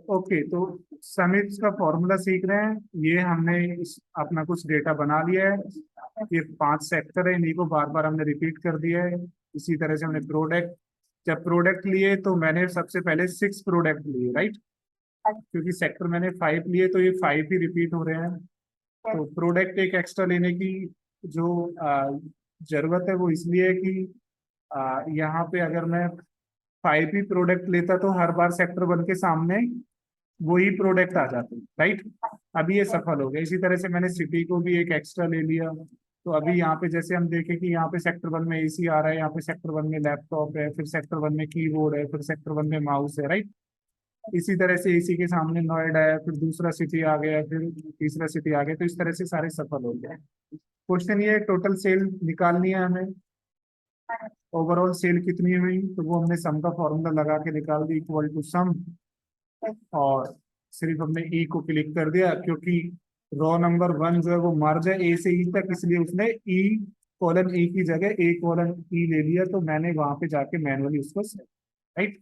Okay, तो summits का formula सीख रहे हैं। ये हमने अपना कुछ डेटा बना लिया है। ये 5 सेक्टर है, इन्हीं को बार बार हमने रिपीट कर दिया है। इसी तरह से हमने प्रोडक्ट, जब प्रोडक्ट लिए तो मैंने सबसे पहले 6 प्रोडक्ट लिए, राइट। क्योंकि सेक्टर मैंने 5 लिए तो ये 5 ही रिपीट हो रहे हैं। तो प्रोडक्ट एक एक्स्ट्रा लेने की जो जरूरत है वो इसलिए है कि यहाँ पे अगर मैं 5 ही प्रोडक्ट लेता तो हर बार सेक्टर 1 के सामने वही प्रोडक्ट आ जाते, राइट। अभी ये सफल हो गया। इसी तरह से मैंने सिटी को भी एक एक्स्ट्रा ले लिया। तो अभी यहाँ पे जैसे हम देखें कि यहाँ पे सेक्टर 1 में एसी आ रहा है, यहाँ पे सेक्टर 1 में लैपटॉप है, फिर सेक्टर 1 में कीबोर्ड है, फिर सेक्टर 1 में माउस है, राइट। इसी तरह से एसी के सामने नोएडा है, फिर दूसरा सिटी आ गया, फिर तीसरा सिटी आ गया। तो इस तरह से सारे सफल हो गए। क्वेश्चन ये टोटल सेल निकालनी है हमें। ओवरऑल सेल कितनी हुई, तो वो हमने सम का फॉर्मूला लगा के निकाल दी, इक्वल टू सम। और सिर्फ हमने ई को क्लिक कर दिया, क्योंकि रो नंबर 1 जो है वो मर्ज है ए से ई तक, इसलिए उसने ई कॉलन ई की जगह ए कॉलन ई ले लिया। तो मैंने वहां पे जाके मैनुअली उसको, राइट।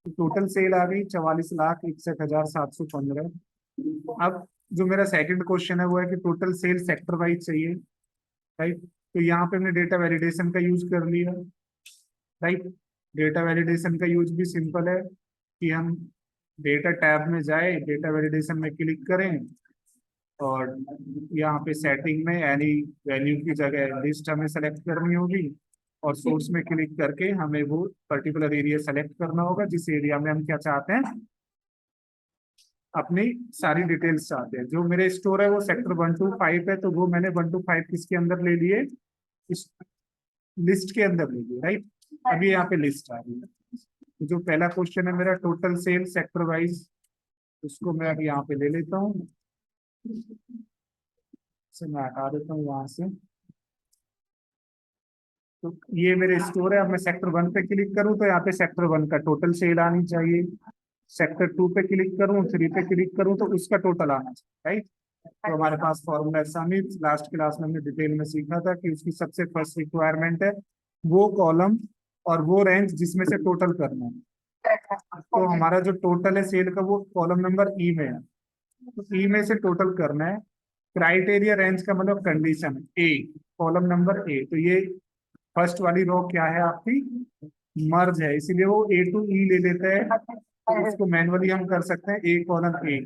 टोटल सेल आ गई 44,61,715। अब जो मेरा सेकंड क्वेश्चन है वो है कि टोटल सेल सेक्टर वाइज चाहिए, राइट। तो यहाँ पे हमने डेटा वैलिडेशन का यूज कर लिया, राइट। डेटा वैलिडेशन का यूज भी सिंपल है कि हम डेटा टैब में जाए, डेटा वैलिडेशन में क्लिक करें, और यहाँ पे सेटिंग में एनी वैल्यू की जगह लिस्ट हमें सेलेक्ट करनी होगी, और सोर्स में क्लिक करके हमें वो पर्टिकुलर एरिया सेलेक्ट करना होगा जिस एरिया में हम क्या चाहते हैं, अपनी सारी डिटेल्स चाहते हैं। जो मेरे स्टोर है वो सेक्टर 1 to 5 है, तो वो मैंने 1 to 5 किसके अंदर ले लिए, इस लिस्ट के अंदर ले लिए, राइट। अभी यहाँ पे लिस्ट आ रही है। तो जो पहला क्वेश्चन है मेरा टोटल सेल सेक्टर वाइज, उसको मैं अभी यहाँ पे ले लेता हूँ। से मैं हटा देता हूँ यहाँ से। तो ये मेरे स्टोर है। अब मैं सेक्टर 1 पे क्लिक करूँ तो यहाँ पे सेक्टर 1 का टोटल सेल आनी चाहिए। सेक्टर 2 पे क्लिक करूँ, 3 पे क्लिक करूँ तो उसका टोटल आना चाहिए, राइट। तो हमारे पास फॉर्मूला समित, लास्ट क्लास में हमने डिटेल में सीखा था कि उसकी सबसे फर्स्ट रिक्वायरमेंट है वो कॉलम और वो रेंज जिसमें से टोटल करना है। तो हमारा जो टोटल है सेल का वो कॉलम नंबर ई में है, तो ई में से टोटल करना है। क्राइटेरिया रेंज का मतलब condition A, column number A. तो ये फर्स्ट वाली रो क्या है आपकी, मर्ज है, इसीलिए वो ए टू ई ले लेते हैं। तो उसको मैनुअली हम कर सकते हैं ए कॉलम ए।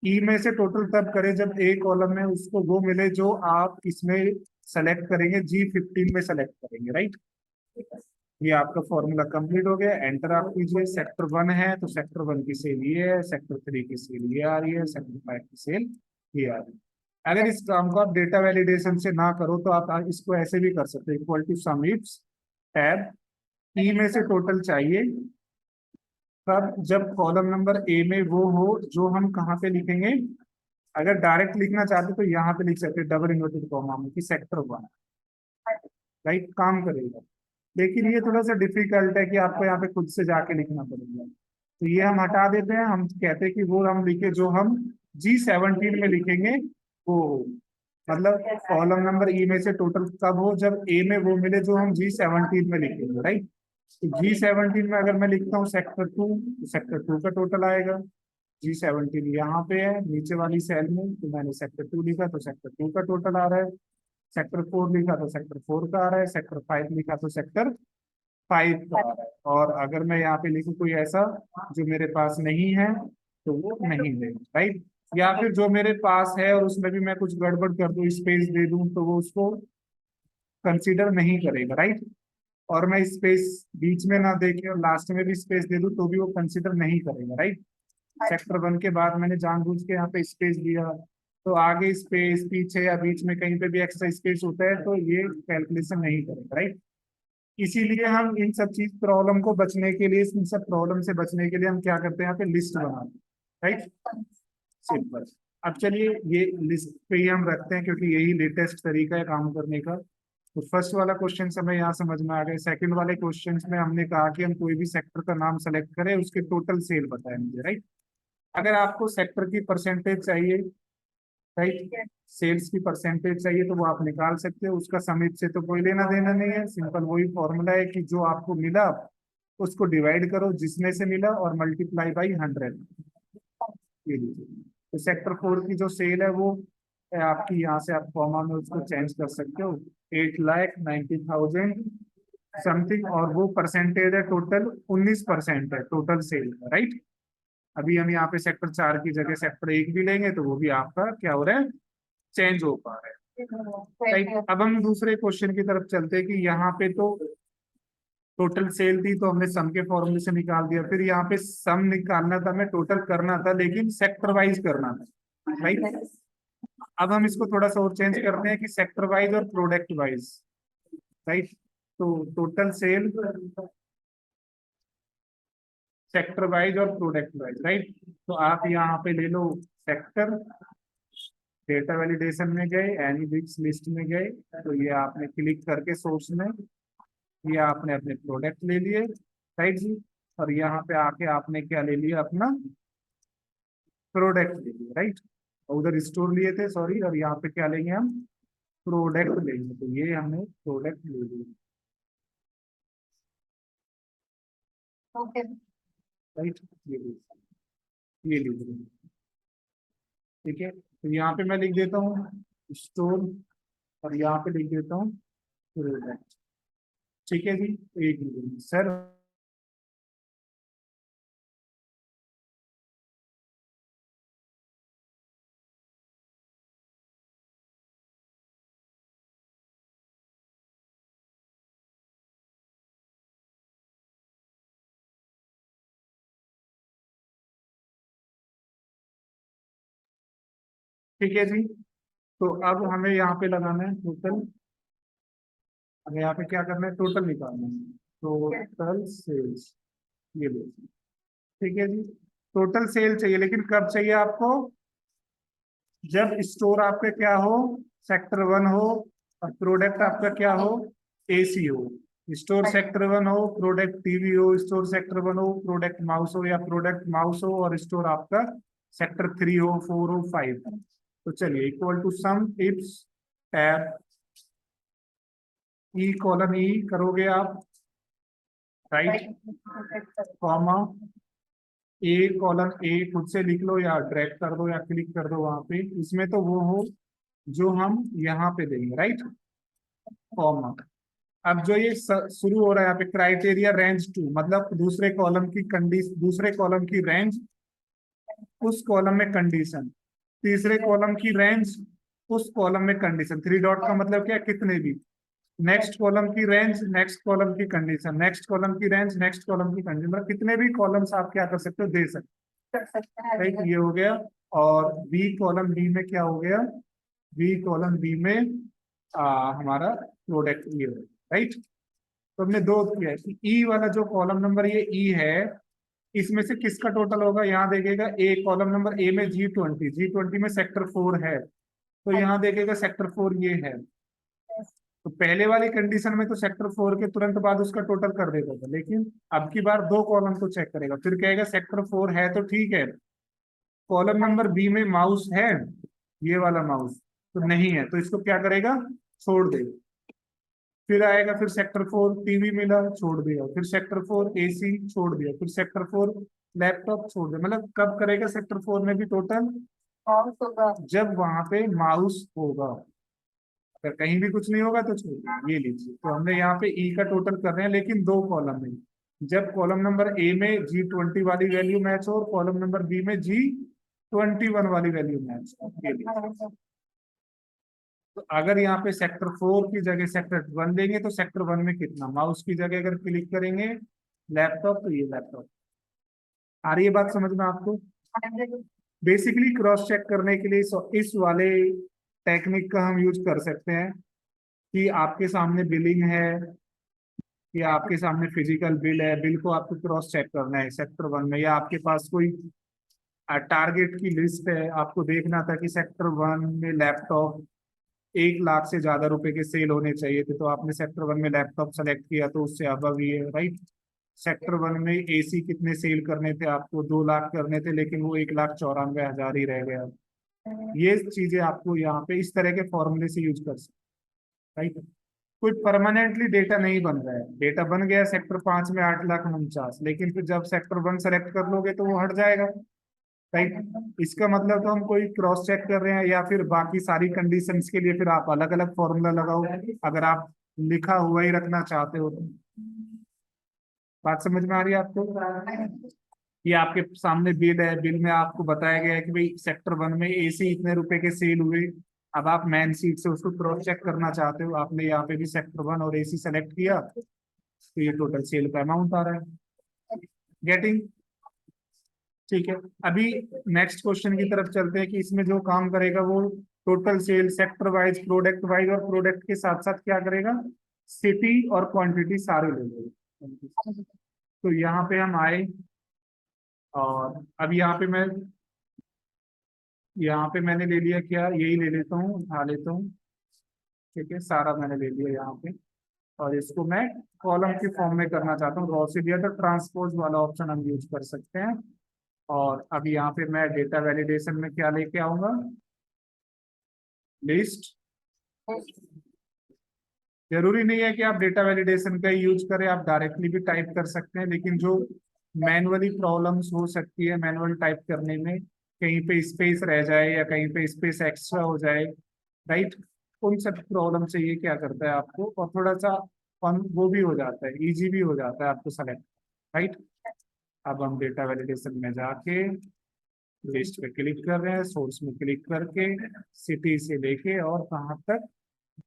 ई में से टोटल तब करें जब ए कॉलम में उसको वो मिले जो आप इसमें सेलेक्ट करेंगे, G15 में सेलेक्ट करेंगे, राइट। ये आपका फॉर्मूला कंप्लीट हो गया। एंटर आप कीजिए। सेक्टर 1 है तो सेक्टर 1 की सेल ये है, सेक्टर 3 की सेल ये आ रही है, सेक्टर 5 की सेल ये आ रही है। अगर इस काम को आप डेटा वैलिडेशन से ना करो तो आप इसको ऐसे भी कर सकते हैं, equal to sumifs tab E में से टोटल चाहिए तब जब कॉलम नंबर ए में वो हो जो हम कहाँ पे लिखेंगे। अगर डायरेक्ट लिखना चाहते तो यहाँ पे लिख सकते हैं डबल इन्वर्टेड कॉमा में कि सेक्टर 1, राइट, काम करेगा। लेकिन ये थोड़ा सा डिफिकल्ट है कि आपको यहाँ पे खुद से जाके लिखना पड़ेगा। तो ये हम हटा देते हैं। हम कहते हैं कि वो हम लिखे जो हम G17 में लिखेंगे वो हो। मतलब कॉलम नंबर ई में से टोटल कब हो, जब ए में वो मिले जो हम G17 में लिखेंगे, राइट। तो G17 में अगर मैं लिखता हूँ सेक्टर 2, तो सेक्टर 2 का टोटल आएगा। G17 यहाँ पे है नीचे वाली सेल में, तो मैंने सेक्टर 2 लिखा तो सेक्टर 2 का टोटल आ रहा है। सेक्टर 4 लिखा तो सेक्टर 4 का आ रहा है। सेक्टर 5 लिखा तो सेक्टर 5 का आ रहा है। और अगर मैं यहाँ पे लिखूँ कोई ऐसा जो मेरे पास नहीं है तो वो नहीं देगा, राइट। या फिर जो मेरे पास है और उसमें भी मैं कुछ गड़बड़ कर दूं, स्पेस दे दूं, तो वो उसको कंसीडर नहीं करेगा, राइट। और मैं स्पेस बीच में ना देके और लास्ट में भी स्पेस दे दूं तो भी वो कंसीडर नहीं करेगा, राइट। सेक्टर 1 के बाद मैंने जानबूझ के यहाँ पे स्पेस दिया, तो आगे स्पेस पीछे या बीच में कहीं पे भी एक्स्ट्रा स्पेस होता है तो ये कैलकुलेशन नहीं करेगा, राइट। इसीलिए हम इन सब चीज प्रॉब्लम को बचने के लिए, इन सब प्रॉब्लम से बचने के लिए हम क्या करते हैं, यहाँ पे लिस्ट बनाते हैं, राइट। सिंपल। अब चलिए ये लिस्ट पे ही हम रखते हैं क्योंकि यही लेटेस्ट तरीका है काम करने का। तो फर्स्ट वाला क्वेश्चन हमें यहाँ समझ में आ गया। सेकंड वाले क्वेश्चन में हमने कहा कि हम कोई भी सेक्टर का नाम सेलेक्ट करें, उसके टोटल सेल बताएं मुझे, राइट। अगर आपको सेक्टर की परसेंटेज चाहिए, राइट, सेल्स की परसेंटेज चाहिए तो वो आप निकाल सकते हो। उसका समित से तो कोई लेना देना नहीं है, सिंपल वही फॉर्मूला है कि जो आपको मिला उसको डिवाइड करो जिसमें से मिला और मल्टीप्लाई बाई 100। ये लीजिए। तो सेक्टर 4 की जो सेल है वो आपकी, यहाँ से आप कॉमा में उसको चेंज कर सकते हो, 8,90,000 समथिंग, और वो परसेंटेज है टोटल 19% है टोटल सेल का, राइट। अभी हम यहाँ पे सेक्टर 4 की जगह सेक्टर 1 भी लेंगे तो वो भी आपका क्या हो रहा है, चेंज हो पा रहा है, राइट। अब हम दूसरे क्वेश्चन की तरफ चलते हैं कि यहाँ पे तो टोटल सेल थी तो हमने सम के फॉर्मूले से निकाल दिया, फिर यहाँ पे सम निकालना था, हमें टोटल करना था लेकिन सेक्टर वाइज करना था, राइट। अब हम इसको थोड़ा सा और चेंज करते हैं कि सेक्टर वाइज और प्रोडक्ट वाइज, राइट। तो टोटल सेल सेक्टर वाइज और प्रोडक्ट वाइज, राइट। तो आप यहाँ पे ले लो सेक्टर, डेटा वैलिडेशन में गए, एनी बिग्स लिस्ट में गए, तो ये आपने क्लिक करके सोर्स में ये आपने अपने प्रोडक्ट ले लिए, राइट जी। और यहाँ पे आके आपने क्या ले लिया, अपना प्रोडक्ट ले लिया, राइट। उधर स्टोर लिए थे, सॉरी, और यहाँ पे क्या लेंगे हम, प्रोडक्ट लेंगे, तो ये हमने प्रोडक्ट ले लिया, ओके। राइट। ये लीजिए, ठीक है। तो यहाँ पे मैं लिख देता हूँ स्टोर और यहाँ पे लिख देता हूँ प्रोडक्ट, ठीक है जी। तो एक मिनट सर, ठीक है जी। तो अब हमें यहाँ पे लगाना है टोटल, हमें यहाँ पे क्या करना है, टोटल निकालना है, टोटल सेल्स, ये लो, ठीक है जी। टोटल सेल चाहिए, लेकिन कब चाहिए आपको, जब स्टोर आपका क्या हो, सेक्टर 1 हो, और प्रोडक्ट आपका क्या हो, एसी हो। स्टोर सेक्टर 1 हो, प्रोडक्ट टीवी हो, स्टोर सेक्टर 1 हो, प्रोडक्ट माउस हो, या प्रोडक्ट माउस हो और स्टोर आपका सेक्टर 3 हो, 4 हो, 5 हो। तो चलिए equal to sumifs tab E colon E करोगे आप, right, comma A colon A खुद से लिख लो या ड्रैग कर दो या क्लिक कर दो वहां पे, इसमें तो वो हो जो हम यहाँ पे देंगे, राइट, कॉमा। अब जो ये शुरू हो रहा है यहाँ पे क्राइटेरिया रेंज 2, मतलब दूसरे कॉलम की कंडीशन, दूसरे कॉलम की रेंज उस कॉलम में कंडीशन, तीसरे कॉलम की रेंज उस कॉलम में कंडीशन, 3 डॉट का मतलब क्या, कितने भी, नेक्स्ट कॉलम की रेंज, नेक्स्ट कॉलम की कंडीशन, नेक्स्ट कॉलम की रेंज, नेक्स्ट कॉलम की कंडीशन, मतलब कितने भी कॉलम्स आप क्या कर सकते हो, दे सकते कर सकते हैं। हो, राइट। ये हो गया। और बी कॉलम बी में क्या हो गया, बी कॉलम बी में हमारा प्रोडक्ट ये हो, राइट। तो हमने दो किया है कि ई वाला जो कॉलम नंबर ये ई है, इसमें से किसका टोटल होगा, यहाँ देखेगा ए कॉलम नंबर ए में G20 में सेक्टर 4 है, तो यहाँ देखेगा सेक्टर 4 ये है। तो पहले वाली कंडीशन में तो सेक्टर 4 के तुरंत बाद उसका टोटल कर देता था, लेकिन अब की बार दो कॉलम को चेक करेगा, फिर कहेगा सेक्टर 4 है तो ठीक है, कॉलम नंबर बी में माउस है, ये वाला माउस तो नहीं है, तो इसको क्या करेगा, छोड़ देगा। फिर आएगा, फिर सेक्टर 4 टीवी मिला, छोड़ दिया, फिर सेक्टर 4 एसी छोड़ दिया, फिर सेक्टर 4 लैपटॉप छोड़ दिया, मतलब कब करेगा सेक्टर 4 में भी टोटल, माउस होगा, जब वहां पे माउस होगा, अगर कहीं भी कुछ नहीं होगा तो छोड़िए। ये लीजिए, तो हमने यहाँ पे ई का टोटल कर रहे हैं लेकिन दो कॉलम में, जब कॉलम नंबर ए में G20 वाली वैल्यू मैच हो और कॉलम नंबर बी में G21 वाली वैल्यू मैच हो, ये लीजिए। तो अगर यहाँ पे सेक्टर 4 की जगह सेक्टर 1 देंगे तो सेक्टर 1 में कितना, माउस की जगह अगर क्लिक करेंगे लैपटॉप, तो ये लैपटॉप। आ रही है बात समझ में आपको। बेसिकली क्रॉस चेक करने के लिए इस वाले टेक्निक का हम यूज कर सकते हैं कि आपके सामने बिलिंग है या आपके सामने फिजिकल बिल है, बिल को आपको क्रॉस चेक करना है सेक्टर 1 में, या आपके पास कोई टारगेट की लिस्ट है, आपको देखना था कि सेक्टर 1 में लैपटॉप 1 लाख से ज्यादा रुपए के सेल होने चाहिए थे, तो आपने सेक्टर 1 में लैपटॉप सेलेक्ट किया तो उससे अबव ही है, राइट। सेक्टर 1 में एसी कितने सेल करने थे, आपको 2 लाख करने थे लेकिन वो 1,94,000 ही रह गया। ये चीजें आपको यहाँ पे इस तरह के फॉर्मूले से यूज कर सकते, राइट। कोई परमानेंटली डेटा नहीं बन रहा है। डेटा बन गया सेक्टर 5 में 8,49,000, लेकिन फिर जब सेक्टर 1 सेलेक्ट कर लोगे तो वो हट जाएगा, राइट। इसका मतलब तो हम कोई क्रॉस चेक कर रहे हैं, या फिर बाकी सारी कंडीशंस के लिए फिर आप अलग अलग फॉर्मूला लगाओ, अगर आप लिखा हुआ ही रखना चाहते हो तो। बात समझ में आ रही है आपको? ये आपके सामने बिल है, बिल में आपको बताया गया है कि भाई सेक्टर 1 में एसी इतने रुपए के सेल हुए। अब आप मैन सीट से उसको क्रॉस चेक करना चाहते हो, आपने यहाँ पे भी सेक्टर 1 और एसी सेलेक्ट किया, तो ये टोटल सेल का अमाउंट आ रहा है। गेटिंग? ठीक है, अभी नेक्स्ट क्वेश्चन की तरफ चलते हैं कि इसमें जो काम करेगा वो total sale sector wise, product wise, और प्रोडक्ट के साथ साथ क्या करेगा, सिटी और क्वांटिटी सारे ले लेगा। तो यहाँ पे हम आए, और अब यहाँ पे मैंने ले लिया क्या, यही ले लेता हूँ, उठा लेता हूँ। ठीक है, सारा मैंने ले लिया यहाँ पे, और इसको मैं कॉलम के फॉर्म में करना चाहता हूँ। रॉ से दिया तो ट्रांसपोज वाला ऑप्शन हम यूज कर सकते हैं। और अब यहाँ पे मैं डेटा वैलिडेशन में क्या लेके आऊंगा, लिस्ट। जरूरी नहीं है कि आप डेटा वैलिडेशन का यूज करें, आप डायरेक्टली भी टाइप कर सकते हैं, लेकिन जो मैनुअली प्रॉब्लम्स हो सकती है मैनुअल टाइप करने में, कहीं पे स्पेस रह जाए या कहीं पे स्पेस एक्स्ट्रा हो जाए, राइट, उन सब प्रॉब्लम से ये क्या करता है आपको, और थोड़ा सा फन वो भी हो जाता है, इजी भी हो जाता है आपको सेलेक्ट, राइट। अब हम डेटा वैलिडेशन में जाके लिस्ट पे क्लिक कर रहे हैं, सोर्स में क्लिक करके सिटी से लेके और कहाँ तक,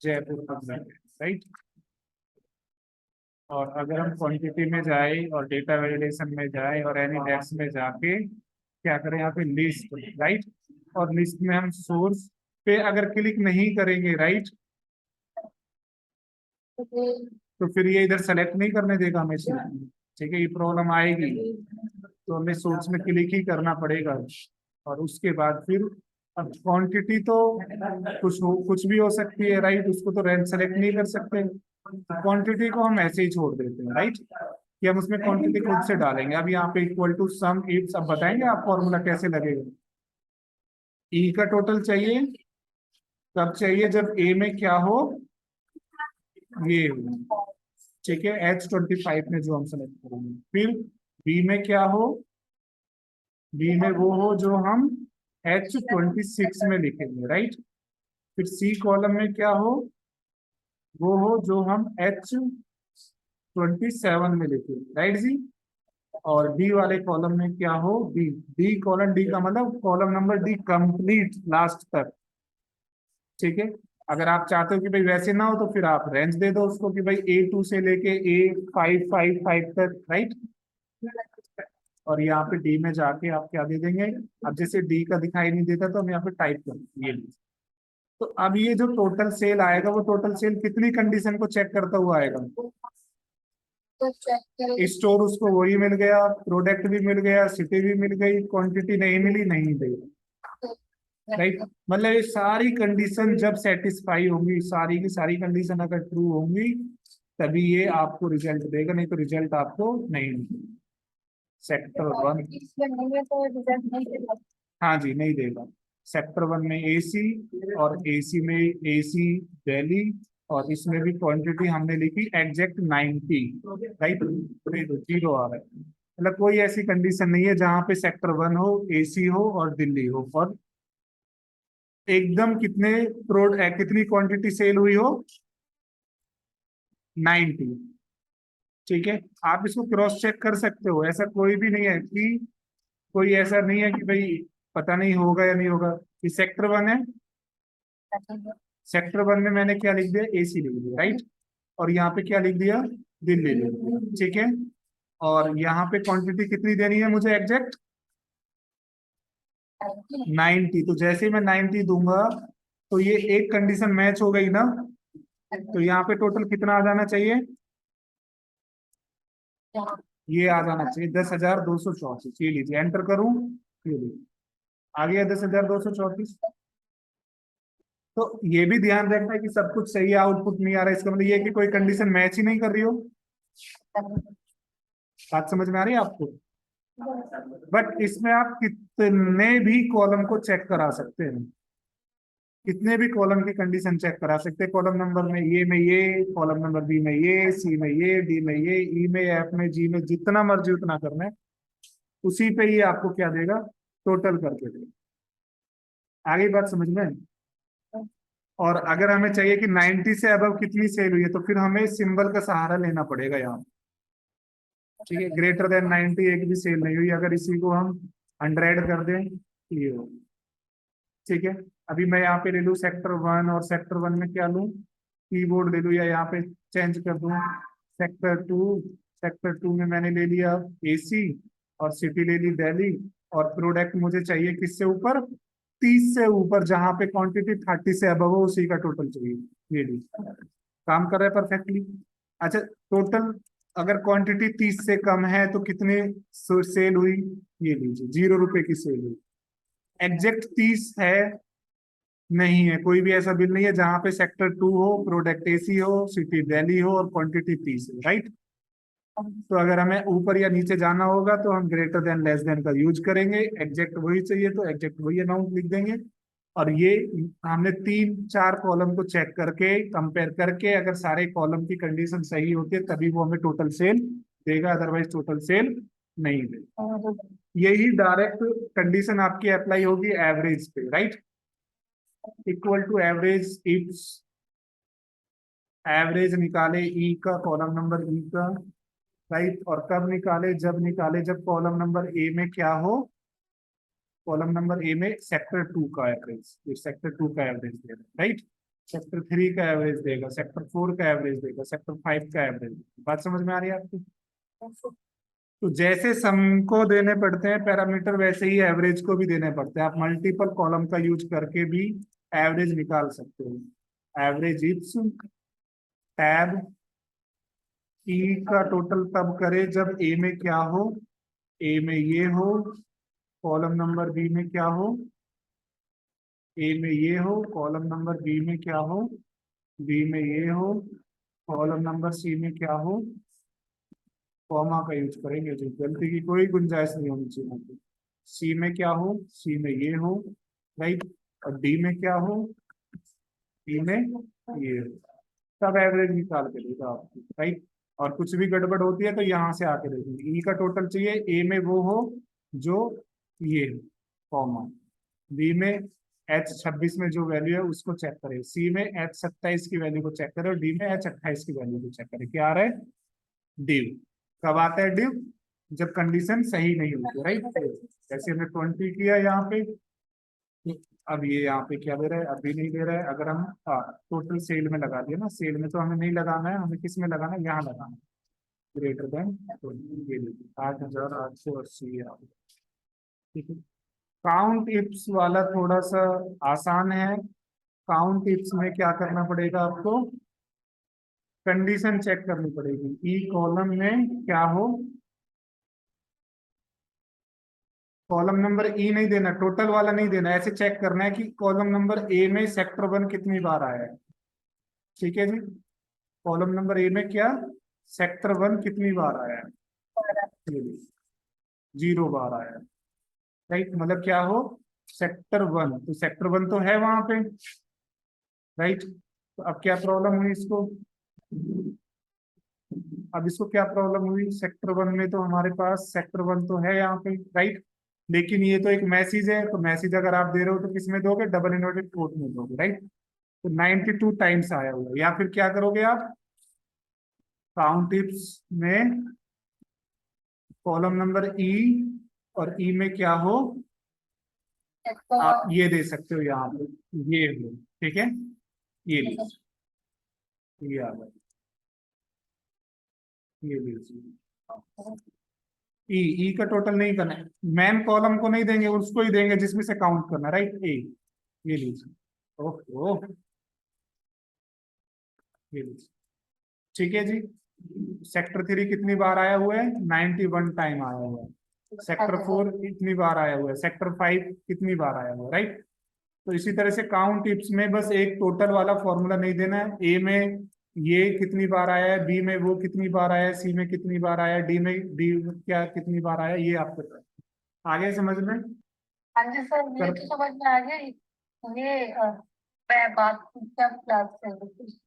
जयपुर तक जाए, राइट। और अगर हम क्वांटिटी में जाए और डेटा वैलिडेशन में जाए और एनी डेस्क में जाके क्या करें, यहाँ पे लिस्ट, राइट, और लिस्ट में हम सोर्स पे अगर क्लिक नहीं करेंगे, राइट, तो फिर ये इधर सेलेक्ट नहीं करने देगा हमें। ठीक है, ये प्रॉब्लम आएगी, तो हमें सोर्स में क्लिक ही करना पड़ेगा। और उसके बाद फिर अब क्वांटिटी तो कुछ भी हो सकती है, राइट, उसको तो रैंक सेलेक्ट नहीं कर सकते। क्वांटिटी को हम ऐसे ही छोड़ देते हैं, राइट, कि हम उसमें क्वांटिटी खुद से डालेंगे। अब यहाँ पे इक्वल टू सम इफ, अब बताएंगे आप फॉर्मूला कैसे लगेगा। ई का टोटल चाहिए, कब चाहिए, जब ए में क्या हो, ये हो, ठीक है, H25 में जो हम सेलेक्ट करेंगे। फिर बी में क्या हो, बी में वो हो जो हम H26 में लिखेंगे, राइट। फिर सी कॉलम में क्या हो, वो हो जो हम H27 में लिखेंगे, राइट जी। और डी वाले कॉलम में क्या हो, डी, डी कॉलम, डी का मतलब column number D complete last तक। ठीक है, अगर आप चाहते हो कि भाई वैसे ना हो तो फिर आप रेंज दे दो उसको कि भाई A2 से लेके A555 तक, राइट। और यहाँ पे डी में जाके आप क्या दे देंगे, अब जैसे डी का दिखाई नहीं देता तो हम यहाँ पे टाइप करेंगे ये। तो अब ये जो टोटल सेल आएगा वो टोटल सेल कितनी कंडीशन को चेक करता हुआ आएगा, तो चेक करें। स्टोर उसको वही मिल गया, प्रोडक्ट भी मिल गया, सिटी भी मिल गई, क्वांटिटी नहीं मिली, नहीं दी, राइट। मतलब ये सारी कंडीशन जब सेटिस्फाई होंगी, सारी की सारी कंडीशन अगर ट्रू होंगी, तभी ये आपको रिजल्ट देगा, नहीं तो रिजल्ट आपको नहीं मिलेगा। सेक्टर 1, इसमें नहीं है तो रिजल्ट नहीं देगा। हाँ जी, नहीं देगा। सेक्टर 1 में एसी, और एसी में एसी दिल्ली, और इसमें भी क्वांटिटी हमने लिखी एग्जैक्ट 90, राइट, तो 0 आ रहा है। मतलब कोई ऐसी कंडीशन नहीं है जहां पे सेक्टर 1 हो, एसी हो और दिल्ली हो, और एकदम कितनी क्वांटिटी सेल हुई हो, 90। ठीक है, आप इसको क्रॉस चेक कर सकते हो, ऐसा कोई भी नहीं है कि, कोई ऐसा नहीं है कि भाई पता नहीं होगा या नहीं होगा। कि सेक्टर 1 है, सेक्टर 1 में मैंने क्या लिख दिया, एसी लिख दिया, राइट, और यहाँ पे क्या लिख दिया, दिल्ली लिख दिया, ठीक है। और यहाँ पे क्वांटिटी कितनी देनी है मुझे एग्जैक्ट, 90। तो जैसे ही मैं 90 दूंगा तो ये एक कंडीशन मैच हो गई ना, तो यहाँ पे टोटल कितना आ जाना चाहिए, ये आ जाना चाहिए 10,234। ये लीजिए, एंटर करूं, ये लीजिए आ गया 10,234। तो ये भी ध्यान रखना है कि सब कुछ सही है, आउटपुट नहीं आ रहा है, इसका मतलब ये है कि कोई कंडीशन मैच ही नहीं कर रही हो। बात समझ में आ रही है आपको? बट इसमें आप कितने भी कॉलम को चेक करा सकते हैं, कितने भी कॉलम की कंडीशन चेक करा सकते हैं। कॉलम नंबर में ये, कॉलम नंबर बी में ये, सी में ये, डी में ये, ई में, एफ में, जी में, जितना मर्जी उतना करना है। उसी पे ये आपको क्या देगा, टोटल करके देगा। आगे बात समझ में। और अगर हमें चाहिए कि 90 से अबव कितनी सेल हुई है, तो फिर हमें सिंबल का सहारा लेना पड़ेगा यहाँ। ठीक है, ग्रेटर देन 90 एक भी सेल नहीं हुई, अगर इसी को हम 100 कर दें तो ये हो। ठीक है, अभी मैं यहाँ पे ले लूँ सेक्टर 1, और सेक्टर 1 में क्या लूँ, कीबोर्ड ले लूँ, या यहाँ पे चेंज कर दूँ सेक्टर 2। सेक्टर 2 में मैंने ले लिया एसी, और सिटी ले ली दिल्ली, और प्रोडक्ट मुझे चाहिए किससे ऊपर, 30 से ऊपर, जहां पे क्वांटिटी 30 से अबव हो उसी का टोटल चाहिए। ये ली, काम कर रहा है परफेक्टली। अच्छा, टोटल अगर क्वांटिटी 30 से कम है तो कितने सेल हुई, ये लीजिए 0 रुपए की सेल हुई। एग्जैक्ट 30 है नहीं है, कोई भी ऐसा बिल नहीं है जहां पे सेक्टर 2 हो, प्रोडक्ट एसी हो, सिटी दिल्ली हो, और क्वांटिटी 30 है, राइट। तो अगर हमें ऊपर या नीचे जाना होगा तो हम ग्रेटर देन लेस देन का यूज करेंगे। एग्जैक्ट वही चाहिए तो एग्जैक्ट वही अमाउंट लिख देंगे। और ये हमने 3-4 कॉलम को चेक करके कंपेयर करके, अगर सारे कॉलम की कंडीशन सही होती है तभी वो हमें टोटल सेल देगा, अदरवाइज टोटल सेल नहीं देगा। यही डायरेक्ट कंडीशन आपकी अप्लाई होगी एवरेज पे, right. Equal to average ifs, average निकाले ई का, कॉलम नंबर ई का, राइट। और कब निकाले, जब निकाले जब कॉलम नंबर ए में क्या हो, कॉलम नंबर ए में सेक्टर 2 का एवरेज, ये सेक्टर 2 का एवरेज देगा, राइट। सेक्टर 3 का एवरेज देगा, सेक्टर 4 का एवरेज देगा, सेक्टर 5 का एवरेज देगा। बात समझ में आ रही है आपको। तो जैसे सम को देने पड़ते हैं पैरामीटर, वैसे ही एवरेज को भी देने पड़ते हैं। आप मल्टीपल कॉलम का यूज करके भी एवरेज निकाल सकते हो। एवरेज इट्स टैब ई का टोटल तब करे जब ए में क्या हो, ए में ये हो, कॉलम नंबर बी में क्या हो, ए में ये हो, कॉलम नंबर बी में क्या हो, बी में ये हो, कॉलम नंबर सी में क्या हो। कॉमा का यूज करेंगे, जो गलती की कोई गुंजाइश नहीं होनी चाहिए। सी में क्या हो, सी में ये हो, राइट। और डी में क्या हो, डी में ये हो। तब एवरेज निकाल के देगा आपको, राइट। और कुछ भी गड़बड़ होती है तो यहाँ से आके देखेंगे। ई का टोटल चाहिए, ए में वो हो जो ये, कॉमा। बी में H26 में जो वैल्यू है उसको चेक करें, सी में H27 की वैल्यू को चेक करें, और डी में H28 की वैल्यू को चेक करें। क्या आ रहा है, डिव। कब आता है डिव, जब कंडीशन सही नहीं होती, राइट। जैसे हमने 20 किया यहाँ पे, अब ये यहाँ पे क्या दे रहा है, अभी नहीं दे रहा है। अगर हम टोटल सेल में लगा दिया ना, सेल में तो हमें नहीं लगाना है, हमें किस में लगाना है, यहाँ लगाना है, ग्रेटर देन 8,880 है। ठीक है, काउंट इप्स वाला थोड़ा सा आसान है। काउंट इप्स में क्या करना पड़ेगा आपको, कंडीशन चेक करनी पड़ेगी। ई कॉलम में क्या हो, कॉलम नंबर ई नहीं देना, टोटल वाला नहीं देना, ऐसे चेक करना है कि कॉलम नंबर ए में सेक्टर 1 कितनी बार आया है। ठीक है जी, कॉलम नंबर ए में क्या, सेक्टर 1 कितनी बार आया है, 0 बार आया है, राइट। मतलब क्या हो, सेक्टर 1, तो सेक्टर 1 तो है वहां पे, राइट। तो अब क्या प्रॉब्लम हुई इसको, अब इसको क्या प्रॉब्लम हुई, सेक्टर 1 में तो हमारे पास सेक्टर 1 तो है यहाँ पे, राइट। लेकिन ये तो एक मैसेज है, तो मैसेज अगर आप दे रहे हो तो किसमें दोगे, डबल इन्वर्टेड कोट में दोगे, राइट। तो 92 टाइम्स आया हुआ है। या फिर क्या करोगे आप, काउंट टिप्स में कॉलम नंबर ई, और ई में क्या हो, आप ये दे सकते हो यहाँ पे, ये हो, ठीक है, ये लीजिए, ये आ गया, ये लीजिए। ई, ई का टोटल नहीं करना है, मैन कॉलम को नहीं देंगे, उसको ही देंगे जिसमें से काउंट करना, राइट। ए, ये लीजिए, ओहो, ये लीजिए, ठीक है जी। सेक्टर 3 कितनी बार आया हुआ है, 91 टाइम आया हुआ है। सेक्टर 4 कितनी बार आया हुआ है, सेक्टर 5 कितनी बार आया हुआ है, राइट। तो इसी तरह से काउंट टिप्स में बस एक टोटल वाला फॉर्मूला नहीं देना है। ए में ये कितनी बार आया है, बी में वो कितनी बार आया है, सी में कितनी बार आया है, डी में डी क्या कितनी बार आया है, ये आपको आगे समझ में। हाँ जी सर, ये तो समझ में आ गया। ये मैं बात क्या क्लास कर रही थी